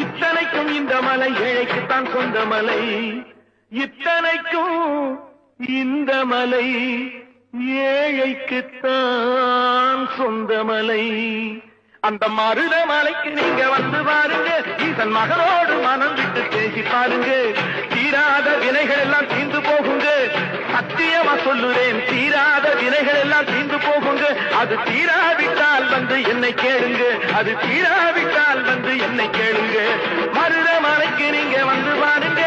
இத்தனைக்கும் இந்த மலை ஏழைக்குத்தான் சொந்த மலை. இத்தனைக்கும் இந்த மலை ஏழைக்குத்தான் சொந்த மலை. அந்த மருத மலைக்கு நீங்க வந்து பாருங்க, ஈசன் மகனோடு மனம் விட்டு பேசி பாருங்க. தீராத வினைகள் எல்லாம் தீர்ந்து போகுங்க. சத்தியமா சொல்லுறேன், தீராத வினைகள் எல்லாம் தீர்ந்து போகுங்க. அது தீராவிட்டால் வந்து என்னை கேளுங்க, அது தீராவிட்டால் வந்து என்னை கேளுங்க. மருத மலைக்கு நீங்க வந்து பாருங்க.